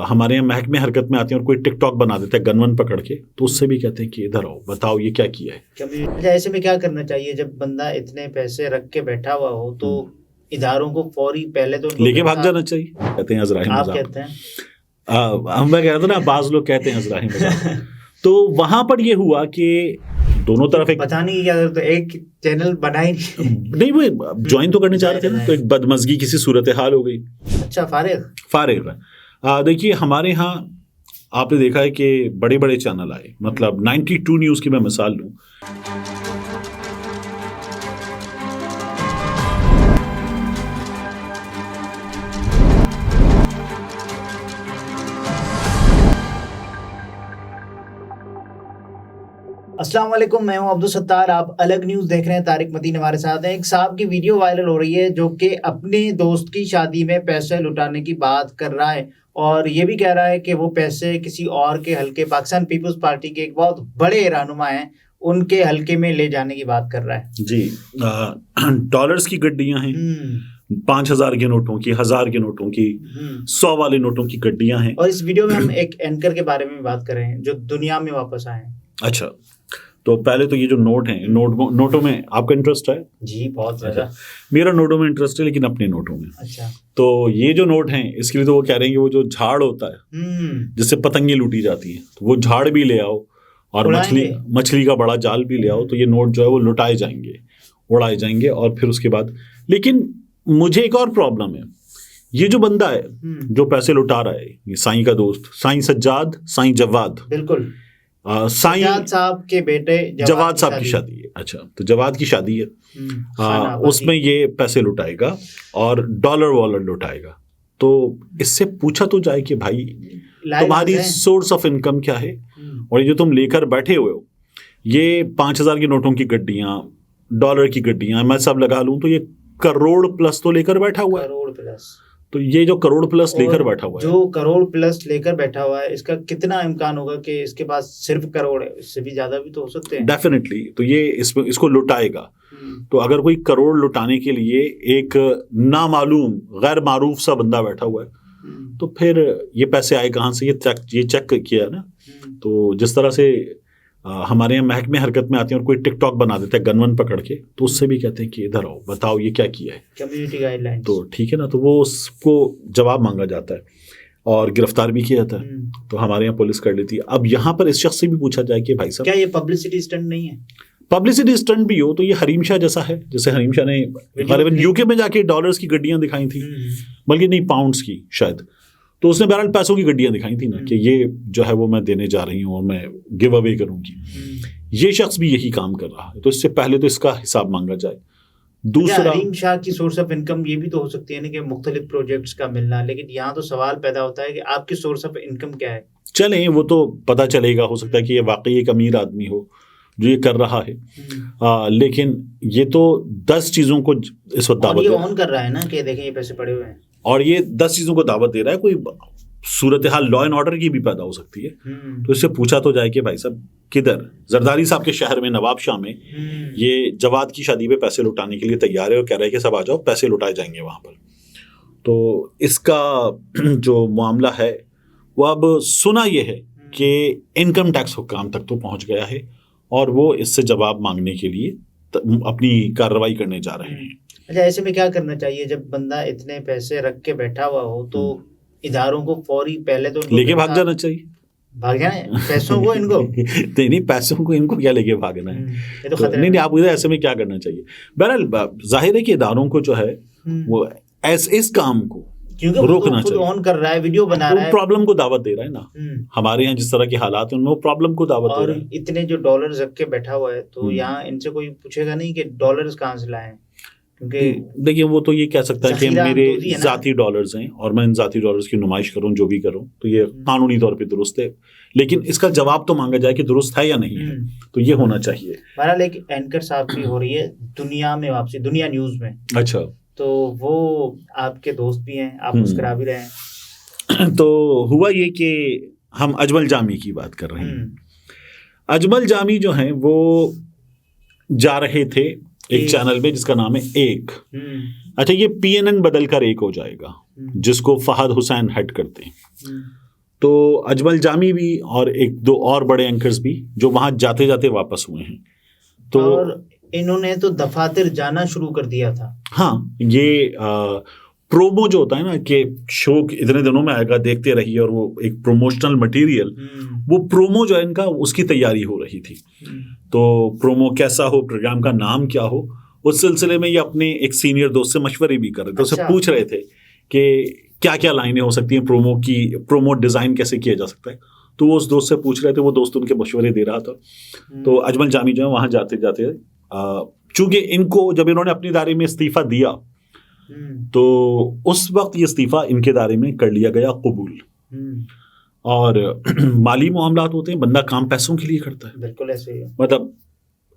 हमारे यहाँ महकमे हरकत में आते हैं और कोई टिकटॉक बना देता है गनवन पकड़ के, तो उससे भी कहते हैं कि इधर आओ बताओ ये क्या किया है। ऐसे में क्या करना चाहिए जब बंदा इतने पैसे रख के बैठा हुआ हो, तो इदारों को फौरी पहले तो लेके भाग जाना चाहिए, कहते हैं अज़राही मज़ाक। आप कहते हैं मैं कह रहा था ना, बाज लोग कहते हैं अज़राही मज़ाक। तो वहां पर ये हुआ कि दोनों तरफ एक पता नहीं क्या, तो एक चैनल बना ही नहीं, वो ज्वाइन तो करने चाह रहे थे ना, तो एक बदमज़गी किसी सूरत हाल हो गई। अच्छा, फारिग देखिए हमारे यहाँ आपने देखा है कि बड़े बड़े चैनल आए, मतलब 92 न्यूज़ की मैं मिसाल लूँ, अस्सलाम वालेकुम, मैं हूं अब्दुल सत्तार। आप अलग न्यूज़ देख रहे हैं। तारिक मतीन हमारे साथ हैं। एक साहब की वीडियो वायरल हो रही है जो कि अपने दोस्त की शादी में पैसे लुटाने की बात कर रहा है और ये भी कह रहा है कि वो पैसे किसी और के हल्के, पाकिस्तान पीपल्स पार्टी के एक बहुत बड़े रहनुमा हैं, उनके हल्के में ले जाने की बात कर रहा है। जी, डॉलर्स की गड्डियां हैं, 5,000 के नोटों की, 1,000 के नोटों की, 100 वाले नोटों की गड्डियां हैं। और इस वीडियो में हम एक एंकर के बारे में बात कर रहे हैं जो दुनिया में वापस आए हैं। अच्छा, तो पहले तो ये जो नोट हैं, नोटों में आपका इंटरेस्ट है? जी, बहुत ज़्यादा। मेरा नोटों में इंटरेस्ट है, लेकिन अपने नोटों में। अच्छा, तो ये जो नोट हैं इसके लिए तो वो कह रहे हैं कि वो जो झाड़ होता है जिससे पतंगे लूटी जाती है, तो वो झाड़ भी ले आओ और मछली का बड़ा जाल भी ले आओ, तो ये नोट जो है वो लुटाए जाएंगे, उड़ाए जाएंगे। और फिर उसके बाद, लेकिन मुझे एक और प्रॉब्लम है, ये जो बंदा है जो पैसे लुटा रहा है, ये साईं का दोस्त, साईं सज्जाद, साईं जवाद, बिल्कुल, साईं साहब के बेटे जवाद साहब की शादी है। अच्छा, तो जवाद की शादी है, उसमें ये पैसे लुटाएगा और डॉलर वॉलर लुटाएगा। तो इससे पूछा तो जाए कि भाई तुम्हारी सोर्स ऑफ इनकम क्या है, और ये जो तुम लेकर बैठे हुए हो, ये 5,000 की नोटों की गड्डियां, डॉलर की गड्डियां, मैं सब लगा लूं तो ये करोड़ प्लस तो लेकर बैठा हुआ है। करोड़ प्लस, तो ये जो करोड़ प्लस लेकर बैठा हुआ है, जो करोड़ प्लस लेकर बैठा हुआ है, इसका कितना इम्कान होगा कि इसके पास सिर्फ करोड़ है? इससे भी ज्यादा भी तो हो सकते हैं। डेफिनेटली। तो ये इसको लुटाएगा। तो अगर कोई करोड़ लुटाने के लिए एक नामालूम गैर मारूफ सा बंदा बैठा हुआ है, तो फिर ये पैसे आए कहाँ से? ये चेक किया ना। तो जिस तरह से हमारे यहाँ महकमे हरकत में आते हैं और कोई टिकटॉक बना देता है गनवन पकड़ के, तो उससे भी कहते हैं कि इधर आओ बताओ ये क्या किया है, कम्युनिटी गाइडलाइन। तो ठीक है ना, तो वो उसको जवाब मांगा जाता है और गिरफ्तार भी किया जाता है। तो हमारे यहाँ पुलिस कर लेती है। अब यहाँ पर इस शख्स से भी पूछा जाए कि भाई साहब, क्या ये पब्लिसिटी स्टंट नहीं है? पब्लिसिटी स्टंट भी हो तो ये हरीम शाह जैसा है, जैसे हरीम शाह ने गालिबन यूके में जाके डॉलर्स की गड्डियां दिखाई थी, बल्कि नहीं पाउंड्स की शायद, तो उसने बहरहाल पैसों की गड्डियां दिखाई थी ना कि ये जो है वो मैं देने जा रही हूँ और मैं गिव अवे करूंगी। ये शख्स भी यही काम कर रहा है, तो इससे पहले तो इसका हिसाब मांगा जाए। दूसरा, हरीम शाह की सोर्स ऑफ इनकम ये भी तो हो सकती है ना कि मुख्तलिफ प्रोजेक्ट्स का मिलना, लेकिन यहाँ तो सवाल पैदा होता है कि आपकी सोर्स ऑफ इनकम क्या है। चलें वो तो पता चलेगा, हो सकता है कि ये वाकई एक अमीर आदमी हो जो ये कर रहा है, लेकिन ये तो 10 चीज़ों को इस वक्त दावत ऑन कर रहा है ना कि देखें ये पैसे पड़े हुए हैं, और ये 10 चीज़ों को दावत दे रहा है। कोई सूरत हाल लॉ एंड ऑर्डर की भी पैदा हो सकती है। तो इससे पूछा तो जाए कि भाई साहब किधर, जरदारी साहब के शहर में, नवाब शाह में, ये जवाद की शादी पे पैसे लुटाने के लिए तैयार है और कह रहा है कि सब आ जाओ, पैसे लुटाए जाएंगे वहाँ पर। तो इसका जो मामला है वो अब सुना ये है कि इनकम टैक्स हुक्काम तक तो पहुँच गया है और वो इससे जवाब मांगने के लिए अपनी कार्रवाई करने जा रहे हैं। अच्छा, ऐसे में क्या करना चाहिए जब बंदा इतने पैसे रख के बैठा हुआ हो, तो इदारों को फौरी पहले तो लेके भाग जाना चाहिए। भाग जाना है पैसों को इनको? नहीं, पैसों को इनको क्या लेके भागना है? ये तो नहीं, आप इधर ऐसे में क्या करना चाहिए? बहरहाल जाहिर है कि इदारों को जो है वो इस काम को रोकना चाहिए। ऑन कर रहा है, वीडियो बना रहा है, प्रॉब्लम को दावत दे रहा है ना। हमारे यहाँ जिस तरह के हालात हैं उनमें वो प्रॉब्लम को दावत दे रहा है। इतने जो डॉलर रख के बैठा हुआ है, तो यहाँ इनसे कोई पूछेगा नहीं कि डॉलर्स कहाँ से लाए, क्योंकि देखिए वो तो ये कह सकता है कि मेरे ज़ाती डॉलर्स हैं और मैं इन ज़ाती डॉलर्स की नुमाइश करूं, जो भी करूं, तो ये कानूनी तौर पे दुरुस्त है, लेकिन इसका जवाब तो मांगा जाए कि दुरुस्त है या नहीं है। तो ये होना चाहिए। बहरहाल एक एंकर साहब की हो रही है दुनिया में वापसी, दुनिया न्यूज़ में। अच्छा, तो वो आपके दोस्त भी हैं, आप मुस्कुरा भी रहे हैं। तो हुआ ये कि हम अजमल जामी की बात कर रहे हैं। अजमल जामी जो हैं वो जा रहे थे एक चैनल में जिसका नाम है एक। अच्छा, ये PNN बदल कर एक हो जाएगा, जिसको फहद हुसैन हेड करते हैं। तो अजमल जामी भी और एक दो और बड़े एंकर्स भी जो वहां जाते जाते वापस हुए हैं। तो और इन्होंने तो दफातर जाना शुरू कर दिया था। हाँ, ये प्रोमो जो होता है ना कि शो इतने दिनों में आएगा, देखते रहिए, और वो एक प्रोमोशनल मटेरियल, वो प्रोमो जो है इनका, उसकी तैयारी हो रही थी। तो प्रोमो कैसा हो, प्रोग्राम का नाम क्या हो, उस सिलसिले में ये अपने एक सीनियर दोस्त से मशवरे भी कर रहे थे। उससे पूछ रहे थे कि क्या क्या लाइनें हो सकती हैं प्रोमो की, प्रोमो डिज़ाइन कैसे किया जा सकता है। तो वो उस दोस्त से पूछ रहे थे, वो दोस्त उनके मशवरे दे रहा था। तो अजमल जामी जो है वहाँ जाते जाते, चूंकि इनको जब इन्होंने अपनी दायरे में इस्तीफ़ा दिया तो उस वक्त ये इस्तीफ़ा इनके दायरे में कर लिया गया कबूल। और माली मामलात होते हैं, बंदा काम पैसों के लिए करता है। बिल्कुल ऐसे ही है। मतलब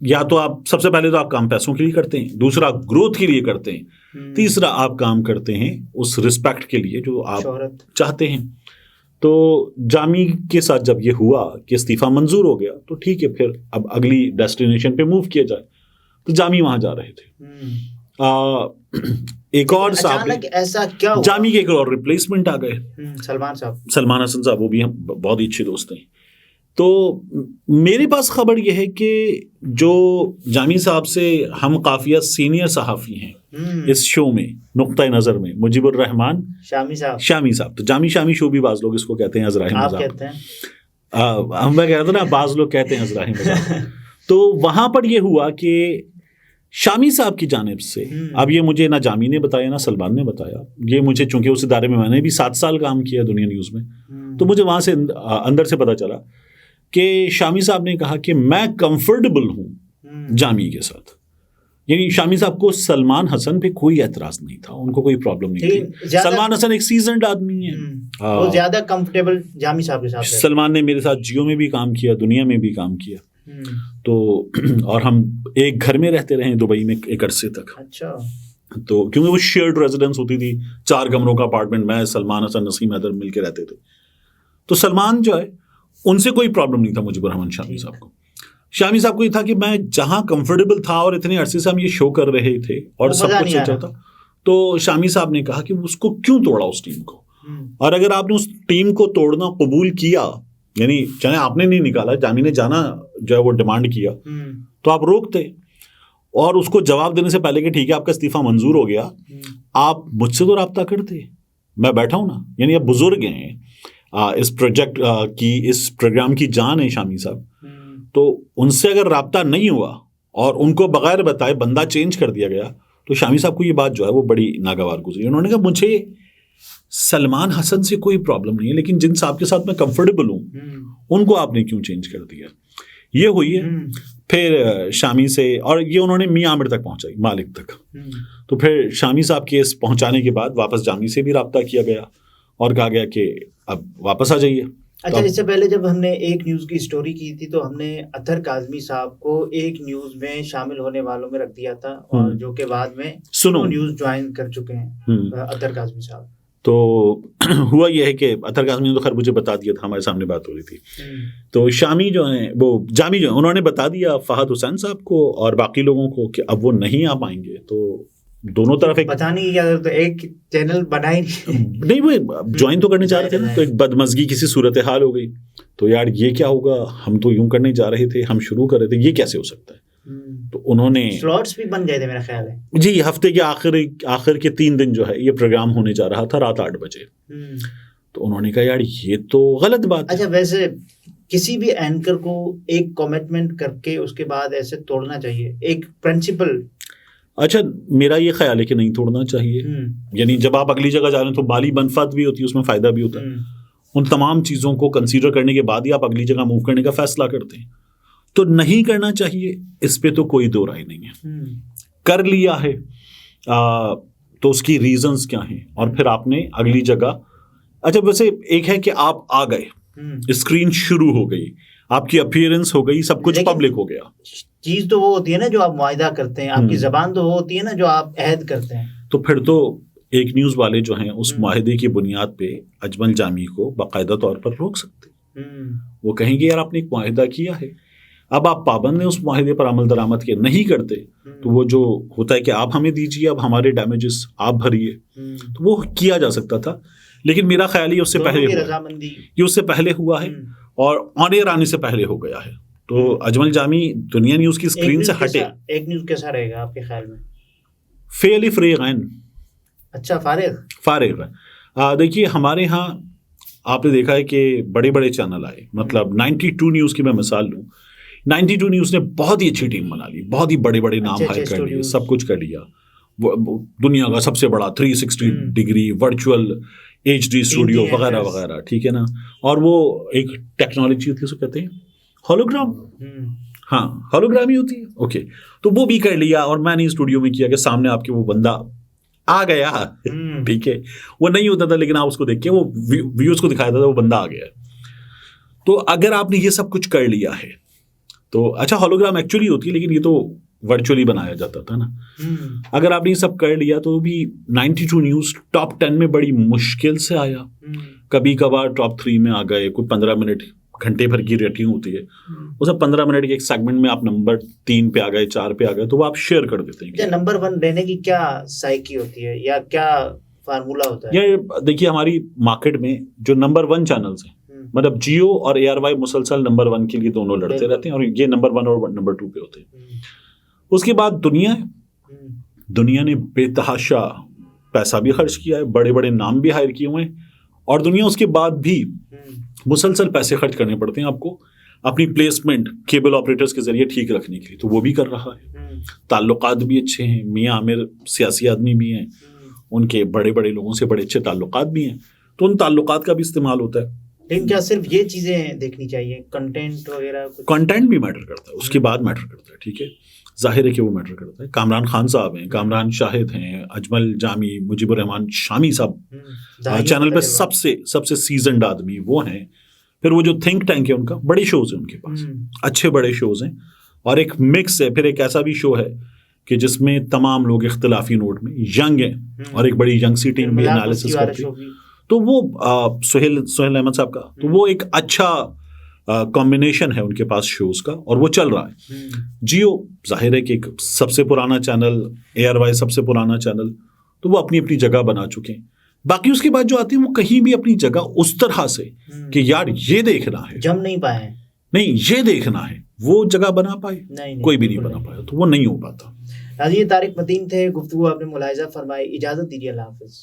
या तो आप सबसे पहले तो आप काम पैसों के लिए करते हैं, दूसरा ग्रोथ के लिए करते हैं, तीसरा आप काम करते हैं उस रिस्पेक्ट के लिए जो आप चाहते हैं। तो जामी के साथ जब ये हुआ कि इस्तीफ़ा मंजूर हो गया तो ठीक है, फिर अब अगली डेस्टिनेशन पे मूव किया जाए। तो जामी वहाँ जा रहे थे। एक और साहब, ऐसा क्या हुआ? जामी के एक और रिप्लेसमेंट आ गए, सलमान हसन साहब, वो भी हम बहुत ही अच्छे दोस्त हैं। तो मेरे पास खबर यह है कि जो जामी साहब से हम काफिया सीनियर सहाफ़ी हैं इस शो में, नुक्ता नज़र में, मुजीबुर रहमान शामी साहब। तो जामी शामी शो भी बाज़ लोग इसको कहते हैं, अज़राही मज़ाक। मैं कह रहा था ना, बाज़ लोग कहते हैं अज़राही मज़ाक। तो वहाँ पर यह हुआ कि शामी साहब की जानिब से, अब ये मुझे ना जामी ने बताया ना सलमान ने बताया, ये मुझे, चूंकि उस इदारे में मैंने भी 7 साल काम किया दुनिया न्यूज़ में, तो मुझे वहाँ से अंदर से पता चला कि शामी साहब ने कहा कि मैं कंफर्टेबल हूँ जामी के साथ। यानी शामी साहब को सलमान हसन पे कोई एतराज़ नहीं था, उनको कोई प्रॉब्लम नहीं थी। सलमान हसन एक सीजन्ड आदमी है, वो ज़्यादा कंफर्टेबल जामी साहब के साथ है। सलमान ने मेरे साथ जियो में भी काम किया, दुनिया में भी काम किया। तो और हम एक घर में रहते रहे दुबई में एक अरसे तक। अच्छा। तो क्योंकि वो शेयर्ड रेजिडेंस होती थी, 4 कमरों का अपार्टमेंट, मैं, सलमान हसन, नसीम हैदर मिलकर रहते थे। तो सलमान जो है, उनसे कोई प्रॉब्लम नहीं था मुजीबुर रहमान शामी साहब को। शामी साहब को ये था कि मैं जहाँ कंफर्टेबल था और इतने अरसे से हम ये शो कर रहे थे और सब कुछ अच्छा था, तो शामी साहब ने कहा कि उसको क्यों तोड़ा उस टीम को, और अगर आपने उस टीम को तोड़ना कबूल किया, यानी चाहे आपने नहीं निकाला, जामी ने जाना जो है वो डिमांड किया, तो आप रोकते और उसको जवाब देने से पहले कि ठीक है आपका इस्तीफा मंजूर हो गया, आप मुझसे तो रब्ता करते, मैं बैठा हूं ना। यानी अब बुजुर्ग हैं, इस प्रोजेक्ट की, इस प्रोग्राम की जान है शामी साहब, तो उनसे अगर रब्ता नहीं हुआ और उनको बगैर बताए बंदा चेंज कर दिया गया, तो शामी साहब को ये बात जो है वो बड़ी नागवार गुजरी। उन्होंने कहा मुझे सलमान हसन से कोई प्रॉब्लम नहीं है, लेकिन जिन साहब के साथ मैं कंफर्टेबल हूँ उनको आपने क्यों चेंज कर दिया। ये हुई है। फिर शामी से, और ये उन्होंने मियां आमिर तक पहुंचाई, मालिक तक। तो फिर शामी साहब केस पहुंचाने के बाद वापस जामी से भी रब्ता किया गया और कहा गया कि अब वापस आ जाइए। अच्छा, इससे पहले जब हमने एक न्यूज़ की स्टोरी की थी तो हमने अतर काज़मी साहब को एक न्यूज़ में शामिल होने वालों में रख दिया था, और जो कि बाद में सुनो न्यूज़ ज्वाइन कर चुके हैं अतर काज़मी साहब। तो हुआ यह है कि अतर काज़मी ने तो खैर मुझे बता दिया था, हमारे सामने बात हो रही थी। तो शामी जो है, वो जामी जो है, उन्होंने बता दिया फहद हुसैन साहब को और बाकी लोगों को कि अब वो नहीं आ पाएंगे। तो दोनों तरफ एक पता नहीं क्या, तो एक चैनल बना ही नहीं, वो ज्वाइन तो करने जा रहे थे ना, तो एक बदमज़गी किसी सूरत हाल हो गई। तो यार ये क्या होगा, हम तो यूं करने जा रहे थे, हम शुरू कर रहे थे, ये कैसे हो सकता है। तो उन्होंने स्लॉट्स भी बन गए थे मेरा ख्याल है जी, हफ्ते के आखिर के 3 दिन जो है ये प्रोग्राम होने जा रहा था रात 8 बजे। तो उन्होंने कहा यार ये तो गलत बात है। अच्छा, वैसे किसी भी एंकर को एक कमिटमेंट करके उसके बाद ऐसे तोड़ना चाहिए, एक प्रिंसिपल। अच्छा, मेरा ये ख्याल है कि नहीं तोड़ना चाहिए। यानी जब आप अगली जगह जा रहे हैं तो माली मनफात भी होती है, उसमें फ़ायदा भी होता है। उन तमाम चीज़ों को कंसीडर करने के बाद ही आप अगली जगह मूव करने का फैसला करते हैं। तो नहीं करना चाहिए, इस पे तो कोई दो राय नहीं है। कर लिया है तो उसकी रीजंस क्या हैं, और फिर आपने अगली जगह, अच्छा वैसे एक है कि आप आ गए, स्क्रीन शुरू हो गई, आपकी अपीयरेंस हो गई, सब कुछ पब्लिक हो गया। चीज तो वो होती है ना जो आप मुआहिदा करते हैं, आपकी जबान तो वो होती है ना जो आप अहद करते हैं। तो फिर तो एक न्यूज़ वाले जो हैं उस मुआहिदे की बुनियाद पे अजमल जामी को बाकायदा तौर पर रोक सकते। वो कहेंगे यार आपने एक मुआहिदा किया है, अब आप पाबंद हैं उस मुआहिदे पर अमल दरामद के, नहीं करते तो वो जो होता है कि आप हमें दीजिए, अब हमारे डैमेजेस आप भरिए, तो वो किया जा सकता था। लेकिन मेरा ख्याल ये उससे पहले हुआ, रजामंदी ये उससे पहले हुआ है और ऑन एयर आने से पहले हो गया है। तो अजमल जामी दुनिया न्यूज़ की स्क्रीन से हटे। एक न्यूज़ कैसा रहेगा आपके ख्याल में? फेली फ्रेगन। अच्छा, फारिग है। देखिए हमारे यहाँ आपने देखा है कि बड़े बड़े चैनल आए, मतलब 92 न्यूज़ की मैं मिसाल लूँ, 92 न्यूज़ ने बहुत ही अच्छी टीम बना ली, बहुत ही बड़े बड़े नाम हायर कर लिए, सब कुछ कर लिया, दुनिया का सबसे बड़ा 360 डिग्री वर्चुअल HD स्टूडियो वगैरह वगैरह, ठीक है ना। और वो एक टेक्नोलॉजी होती है, उसको कहते हैं होलोग्राम, हाँ होलोग्राम ही होती है, ओके। तो वो भी कर लिया और मैंने स्टूडियो में किया कि सामने आपके वो बंदा आ गया, ठीक है, वो नहीं होता था लेकिन आप उसको देख के वो व्यूअर्स को दिखाया था वो बंदा आ गया। तो अगर आपने ये सब कुछ कर लिया है तो अच्छा, होलोग्राम एक्चुअली होती है लेकिन ये तो वर्चुअली बनाया जाता था ना। अगर आपने ये सब कर लिया तो भी 92 न्यूज़ टॉप 10 में बड़ी मुश्किल से आया, कभी कभार टॉप 3 में आ गए, कोई 15 मिनट घंटे भर की रेटिंग होती है, उस 15 मिनट के एक सेगमेंट में आप नंबर 3 पे आ गए, 4 पे आ गए, तो वो आप शेयर कर देते हैं। नंबर 1 रहने की क्या साइकी होती है या क्या फार्मूला होता है? ये देखिए हमारी मार्केट में जो नंबर 1 चैनल्स हैं, मतलब जियो और ARY मुसलसल नंबर 1 के लिए दोनों लड़ते रहते हैं और ये नंबर 1 और नंबर 2 पे होते हैं। उसके बाद दुनिया ने बेतहाशा पैसा भी खर्च किया है, बड़े बड़े नाम भी हायर किए हुए हैं, और दुनिया उसके बाद भी मुसलसल पैसे खर्च करने पड़ते हैं आपको अपनी प्लेसमेंट केबल ऑपरेटर्स के जरिए ठीक रखने के लिए, तो वो भी कर रहा है। ताल्लुकात भी अच्छे हैं, मियाँ आमिर सियासी आदमी भी हैं, उनके बड़े बड़े लोगों से बड़े अच्छे ताल्लुकात भी हैं, तो उन ताल्लुकात का भी इस्तेमाल होता है। लेकिन क्या सिर्फ ये चीज़ें देखनी चाहिए, कंटेंट वगैरह? कंटेंट भी मैटर करता है, उसके बाद मैटर करता है, ठीक है, जाहिर है कि वो मैटर करता है। कामरान खान साहब हैं, कामरान शाहिद हैं, अजमल जामी, मुजीबुर रहमान शामी साहब चैनल पे सबसे सीजन्ड आदमी वो हैं। फिर वो जो थिंक टैंक है उनका, बड़े शोज हैं उनके पास, अच्छे बड़े शोज हैं, और एक मिक्स है। फिर एक ऐसा भी शो है कि जिसमें तमाम लोग इख्तिलाफी नोट में यंग हैं और एक बड़ी यंग सी टीम भी एनालिसिस करती है, तो वो सुहेल अहमद साहब का, तो वो एक अच्छा कॉम्बिनेशन है उनके पास शोज का, और वो चल रहा है। जियो जाहिर है कि एक सबसे पुराना चैनल, ARY सबसे पुराना चैनल, तो वो अपनी अपनी जगह बना चुके हैं। बाकी उसके बाद जो आती है वो कहीं भी अपनी जगह उस तरह से कि यार ये देखना है, जम नहीं पाए, नहीं ये देखना है, वो जगह बना पाए, कोई भी नहीं बना पाया, तो वो नहीं हो पाता। नाज़रीन, तारिक मतीन थे, गुफ्तगू आपने मुलाहिजा फरमाई। इजाज़त दीजिए, अल्लाह हाफ़िज़।